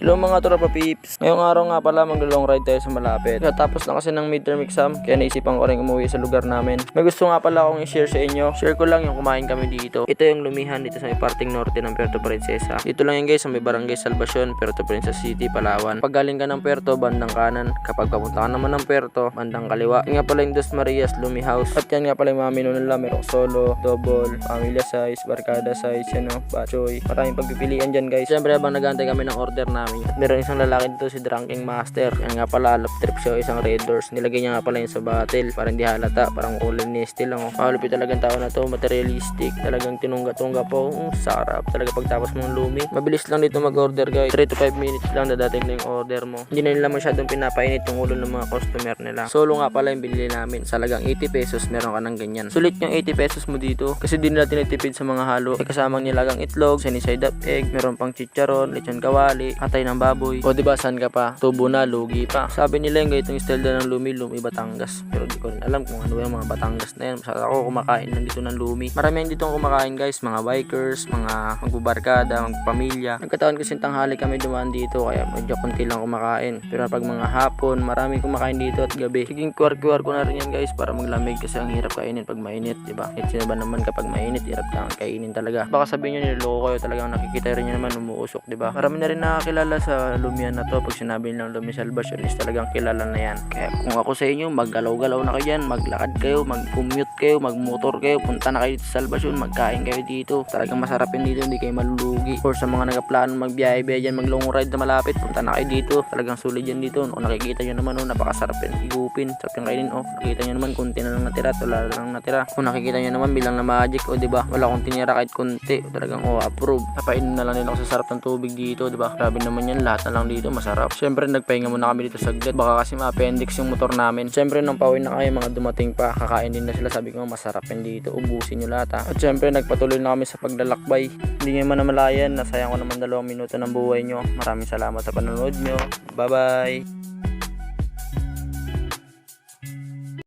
Hello mga tropa peeps. Ngayong araw nga pala maglo-long ride tayo sa malapit. Tapos na kasi ng midterm exam, kaya naisipan ko rin umuwi sa lugar namin. May gusto nga pala akong i-share sa inyo. Share ko lang yung kumain kami dito. Ito yung lumihan dito sa may parting norte ng Puerto Princesa. Dito lang yan guys sa may barangay Salvacion, Puerto Princesa City, Palawan. Pag galing ka ng Puerto, bandang kanan. Kapag papunta ka naman ng Puerto, bandang kaliwa. Yan nga pala yung Dos Marias Lumi House. At yan nga pala yung mga menu nila. Merong solo, double, familia size, barkada size, bachoy. Maraming pagpipilian dyan guys. Siyempre habang nag-aantay kami ng order namin, at meron isang lalaki dito si Drunking Master. Yan nga pala, lap trip siya isang Red Doors. Nilagay niya nga pala yun sa battle para hindi halata. Parang kulay nesty lang. Mahalupit talagang tao na to. Materialistic. Talagang tinungga-tungga po. Sarap talaga pagtapos mong lumi. Mabilis lang dito mag-order guys. 3 to 5 minutes lang dadating na yung order mo. Hindi na nila masyadong pinapainit yung ulo ng mga customer nila. Solo nga pala yung binili namin. Sa lagang 80 pesos meron ka ng ganyan. Sulit yung 80 pesos mo dito. Kasi di nila tinitipid sa mga halo. May kasamang nilagang itlog, sunny side up egg, meron pang chicharon, lechon kawali, atay ng baboy. O diba saan ka pa? Tubo na, lugi pa. Sabi nila yung ganitong style na ng lumi Batangas. Pero di ko rin alam kung ano yung mga Batangas na yan. Masarap ako kumakain lang dito ng lumi. Marami dito kumakain guys. Mga bikers, mga magbubarkada, magpamilya. Nagkataon kasi tanghali kami dumaan dito kaya medyo konti lang kumakain. Pero pag mga hapon, marami kumakain dito at gabi. Siging QR ko na rin yan guys para maglamig kasi ang hirap kainin pag mainit, diba? At sino ba naman kapag mainit, hirap kang kainin talaga. Baka sabihin nyo niloko kayo, talagang nakikita rin nyo naman umuusok, diba? Marami na rin nakakilala sa lumihan na to. Pag sinabi nilang Lumi Salvacion is talagang kilala na yan. Kaya kung ako sa inyo, maggalaw-galaw na kayo dyan, maglakad kayo, mag-commute kayo, magmotor kayo, punta na kayo sa Salvacion, magkain kayo dito. Talagang masarap yun dito, hindi kayo malulugi. Or sa mga nagaplano magbiyahe-biyahe dyan, mag-long ride na malapit, punta na kayo dito. Talagang sulit yan dito. Kung nakikita nyo naman, napakasarap yan. Igupin, sarap yung kainin. Nakikita nyo naman, kunti na lang natira, wala lang natira. Kung nakikita nyo naman, bilang na magic, diba? Wala akong tinira kahit kunti. Talagang approve. Napainin na lang nila ako sa sarap ng tubig dito, diba? Grabe naman yan, lahat na lang dito masarap. Siyempre nagpahinga muna kami dito saglit, baka kasi ma-appendix yung motor namin. Siyempre nang pauwi na kami, mga dumating pa, kakain din na sila. Sabi ko masarap yan dito, ubusin nyo lahat ha. At siyempre nagpatuloy na kami sa paglalakbay. Hindi nyo man namalayan, nasayang ko naman 2 minuto ng buhay nyo. Maraming salamat sa panonood nyo. Bye bye.